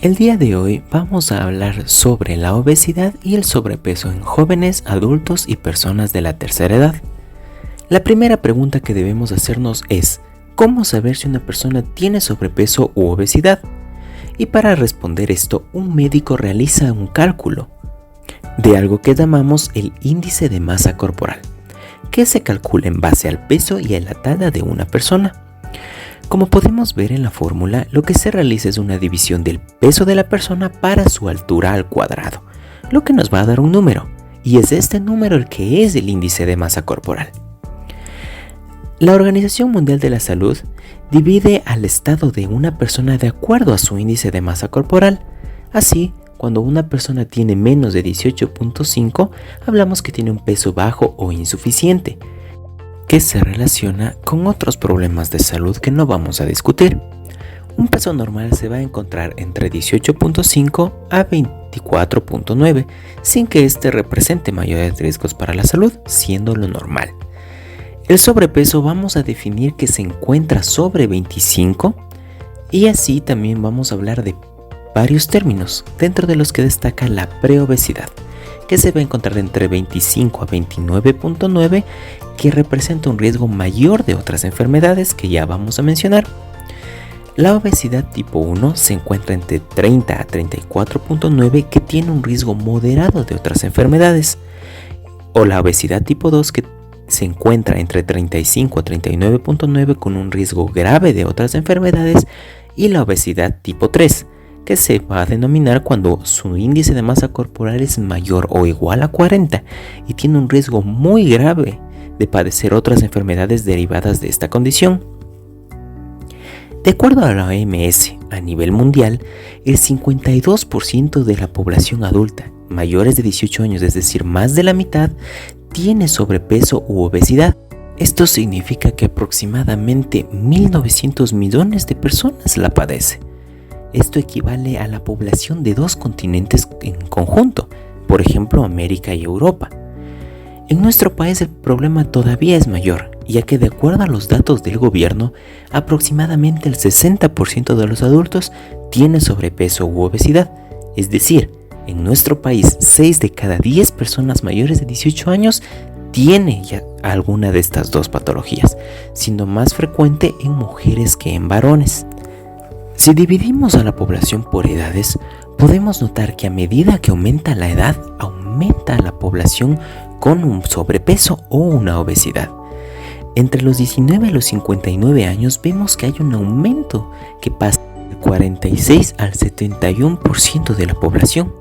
El día de hoy vamos a hablar sobre la obesidad y el sobrepeso en jóvenes, adultos y personas de la tercera edad. La primera pregunta que debemos hacernos es: ¿cómo saber si una persona tiene sobrepeso u obesidad? Y para responder esto, un médico realiza un cálculo de algo que llamamos el índice de masa corporal, que se calcula en base al peso y a la talla de una persona. Como podemos ver en la fórmula, lo que se realiza es una división del peso de la persona para su altura al cuadrado, lo que nos va a dar un número, y es este número el que es el índice de masa corporal. La Organización Mundial de la Salud divide al estado de una persona de acuerdo a su índice de masa corporal. Así, cuando una persona tiene menos de 18.5, hablamos que tiene un peso bajo o insuficiente, que se relaciona con otros problemas de salud que no vamos a discutir. Un peso normal se va a encontrar entre 18.5 a 24.9, sin que este represente mayores riesgos para la salud, siendo lo normal. El sobrepeso vamos a definir que se encuentra sobre 25, y así también vamos a hablar de varios términos, dentro de los que destaca la preobesidad, que se va a encontrar entre 25 a 29.9, que representa un riesgo mayor de otras enfermedades que ya vamos a mencionar. La obesidad tipo 1 se encuentra entre 30 a 34.9, que tiene un riesgo moderado de otras enfermedades, o la obesidad tipo 2, que se encuentra entre 35 a 39.9, con un riesgo grave de otras enfermedades, y la obesidad tipo 3, que se va a denominar cuando su índice de masa corporal es mayor o igual a 40 y tiene un riesgo muy grave de padecer otras enfermedades derivadas de esta condición. De acuerdo a la OMS, a nivel mundial, el 52% de la población adulta mayores de 18 años, es decir, más de la mitad, tiene sobrepeso u obesidad. Esto significa que aproximadamente 1.900 millones de personas la padecen. Esto equivale a la población de 2 continentes en conjunto, por ejemplo América y Europa. En nuestro país el problema todavía es mayor, ya que de acuerdo a los datos del gobierno, aproximadamente el 60% de los adultos tiene sobrepeso u obesidad. Es decir, en nuestro país 6 de cada 10 personas mayores de 18 años tiene ya alguna de estas dos patologías, siendo más frecuente en mujeres que en varones. Si dividimos a la población por edades, podemos notar que a medida que aumenta la edad, aumenta la población con un sobrepeso o una obesidad. Entre los 19 a los 59 años vemos que hay un aumento que pasa del 46 al 71% de la población.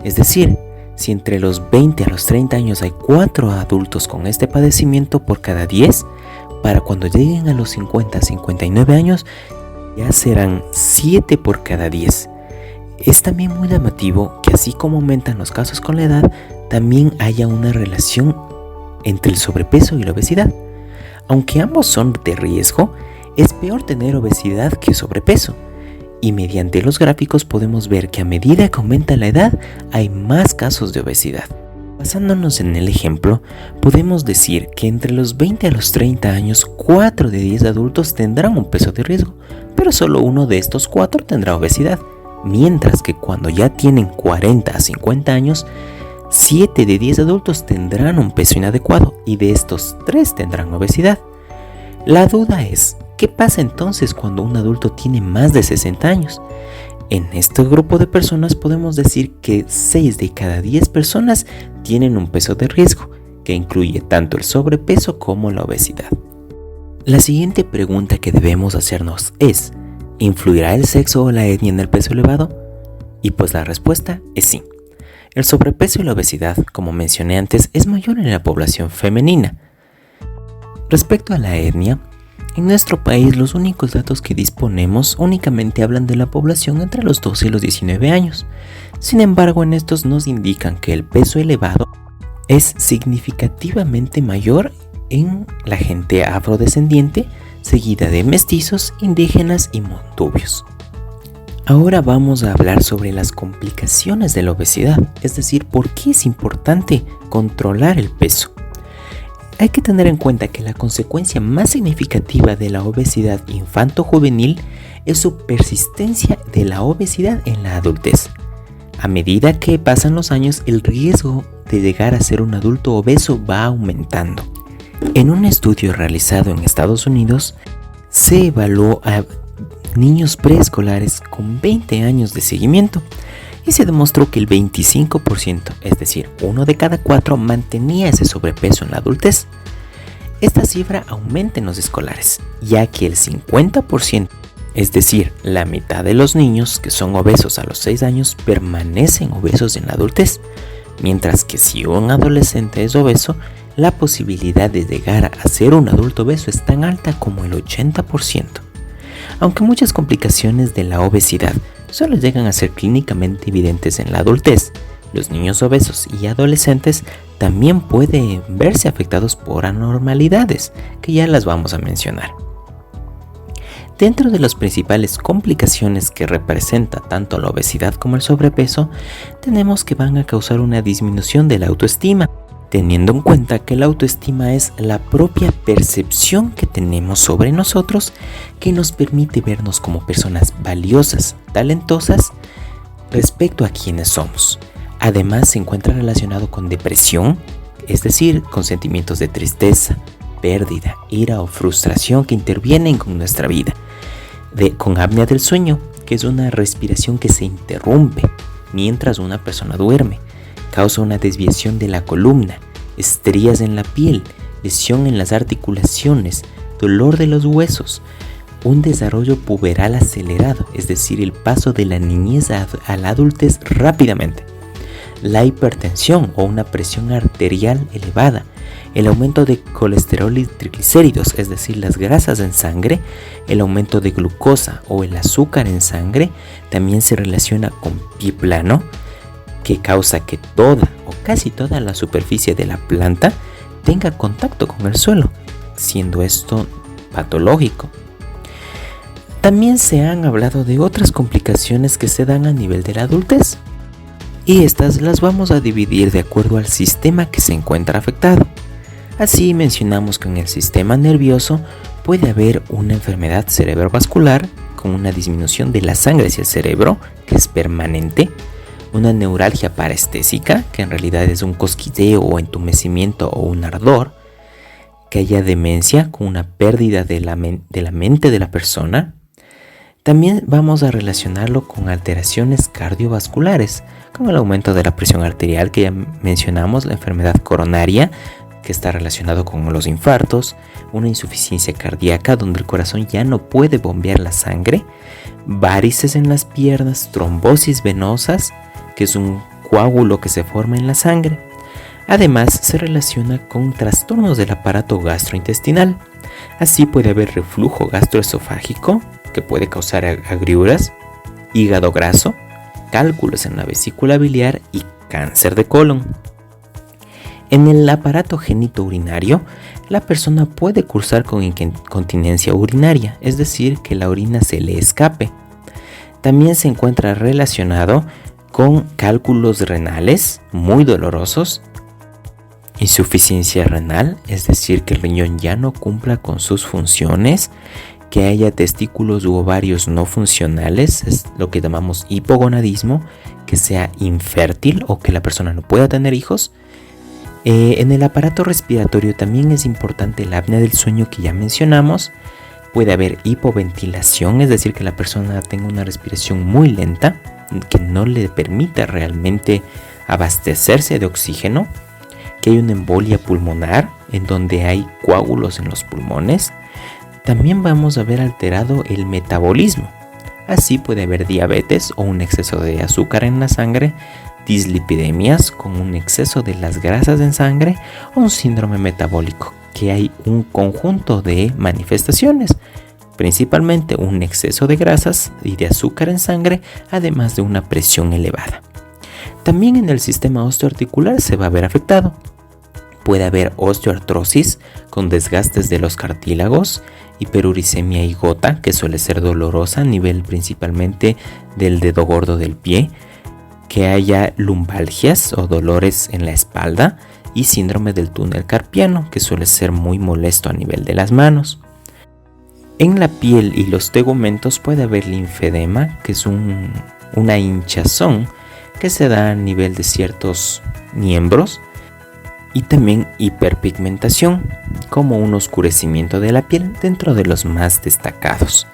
Es decir, si entre los 20 a los 30 años hay 4 adultos con este padecimiento por cada 10, para cuando lleguen a los 50 a 59 años, ya serán 7 por cada 10. Es también muy llamativo que así como aumentan los casos con la edad, también haya una relación entre el sobrepeso y la obesidad. Aunque ambos son de riesgo, es peor tener obesidad que sobrepeso. Y mediante los gráficos podemos ver que a medida que aumenta la edad, hay más casos de obesidad. Basándonos en el ejemplo, podemos decir que entre los 20 a los 30 años, 4 de 10 adultos tendrán un peso de riesgo, pero solo uno de estos 4 tendrá obesidad, mientras que cuando ya tienen 40 a 50 años, 7 de 10 adultos tendrán un peso inadecuado y de estos 3 tendrán obesidad. La duda es, ¿qué pasa entonces cuando un adulto tiene más de 60 años? En este grupo de personas podemos decir que 6 de cada 10 personas tienen un peso de riesgo, que incluye tanto el sobrepeso como la obesidad. La siguiente pregunta que debemos hacernos es: ¿influirá el sexo o la etnia en el peso elevado? Y pues la respuesta es sí. El sobrepeso y la obesidad, como mencioné antes, es mayor en la población femenina. Respecto a la etnia, en nuestro país los únicos datos que disponemos únicamente hablan de la población entre los 12 y los 19 años. Sin embargo, en estos nos indican que el peso elevado es significativamente mayor en la gente afrodescendiente, seguida de mestizos, indígenas y montubios. Ahora vamos a hablar sobre las complicaciones de la obesidad, es decir, por qué es importante controlar el peso. Hay que tener en cuenta que la consecuencia más significativa de la obesidad infanto-juvenil es su persistencia de la obesidad en la adultez. A medida que pasan los años, el riesgo de llegar a ser un adulto obeso va aumentando. En un estudio realizado en Estados Unidos, se evaluó a niños preescolares con 20 años de seguimiento y se demostró que el 25%, es decir, 1 de cada 4, mantenía ese sobrepeso en la adultez. Esta cifra aumenta en los escolares, ya que el 50%, es decir, la mitad de los niños que son obesos a los 6 años permanecen obesos en la adultez, mientras que si un adolescente es obeso, la posibilidad de llegar a ser un adulto obeso es tan alta como el 80%. Aunque muchas complicaciones de la obesidad solo llegan a ser clínicamente evidentes en la adultez, los niños obesos y adolescentes también pueden verse afectados por anormalidades, que ya las vamos a mencionar. Dentro de las principales complicaciones que representa tanto la obesidad como el sobrepeso, tenemos que van a causar una disminución de la autoestima, teniendo en cuenta que la autoestima es la propia percepción que tenemos sobre nosotros que nos permite vernos como personas valiosas, talentosas respecto a quienes somos. Además, se encuentra relacionado con depresión, es decir, con sentimientos de tristeza, pérdida, ira o frustración que intervienen con nuestra vida. Con apnea del sueño, que es una respiración que se interrumpe mientras una persona duerme, causa una desviación de la columna, estrías en la piel, lesión en las articulaciones, dolor de los huesos, un desarrollo puberal acelerado, es decir, el paso de la niñez a la adultez rápidamente, la hipertensión o una presión arterial elevada, el aumento de colesterol y triglicéridos, es decir, las grasas en sangre, el aumento de glucosa o el azúcar en sangre, también se relaciona con pie plano, que causa que toda o casi toda la superficie de la planta tenga contacto con el suelo, siendo esto patológico. También se han hablado de otras complicaciones que se dan a nivel de la adultez, y estas las vamos a dividir de acuerdo al sistema que se encuentra afectado. Así mencionamos que en el sistema nervioso puede haber una enfermedad cerebrovascular con una disminución de la sangre hacia el cerebro, que es permanente, una neuralgia parestésica, que en realidad es un cosquilleo o entumecimiento o un ardor, que haya demencia con una pérdida de la mente de la persona. También vamos a relacionarlo con alteraciones cardiovasculares, como el aumento de la presión arterial que ya mencionamos, la enfermedad coronaria, que está relacionado con los infartos, una insuficiencia cardíaca donde el corazón ya no puede bombear la sangre, varices en las piernas, trombosis venosas, que es un coágulo que se forma en la sangre. Además, se relaciona con trastornos del aparato gastrointestinal. Así puede haber reflujo gastroesofágico, que puede causar agriuras, hígado graso, cálculos en la vesícula biliar y cáncer de colon. En el aparato genitourinario, la persona puede cursar con incontinencia urinaria, es decir, que la orina se le escape. También se encuentra relacionado con cálculos renales muy dolorosos, insuficiencia renal, es decir, que el riñón ya no cumpla con sus funciones, que haya testículos u ovarios no funcionales, es lo que llamamos hipogonadismo, que sea infértil o que la persona no pueda tener hijos. En el aparato respiratorio también es importante la apnea del sueño que ya mencionamos. Puede haber hipoventilación, es decir, que la persona tenga una respiración muy lenta, que no le permita realmente abastecerse de oxígeno, que hay una embolia pulmonar, en donde hay coágulos en los pulmones. También vamos a ver alterado el metabolismo. Así puede haber diabetes o un exceso de azúcar en la sangre, dislipidemias con un exceso de las grasas en sangre o un síndrome metabólico, que hay un conjunto de manifestaciones, principalmente un exceso de grasas y de azúcar en sangre, además de una presión elevada. También en el sistema osteoarticular se va a ver afectado. Puede haber osteoartrosis con desgastes de los cartílagos, hiperuricemia y gota, que suele ser dolorosa a nivel principalmente del dedo gordo del pie, que haya lumbalgias o dolores en la espalda y síndrome del túnel carpiano, que suele ser muy molesto a nivel de las manos. En la piel y los tegumentos puede haber linfedema, que es una hinchazón que se da a nivel de ciertos miembros, y también hiperpigmentación, como un oscurecimiento de la piel dentro de los más destacados.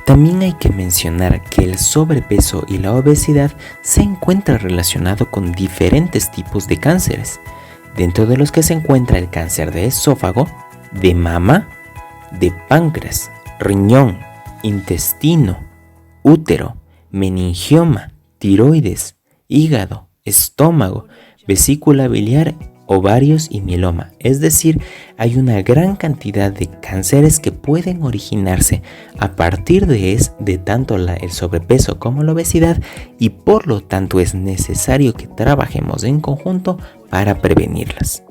También hay que mencionar que el sobrepeso y la obesidad se encuentran relacionados con diferentes tipos de cánceres, dentro de los que se encuentra el cáncer de esófago, de mama, de páncreas, riñón, intestino, útero, meningioma, tiroides, hígado, estómago, vesícula biliar, ovarios y mieloma. Es decir, hay una gran cantidad de cánceres que pueden originarse a partir de tanto el sobrepeso como la obesidad, y por lo tanto es necesario que trabajemos en conjunto para prevenirlas.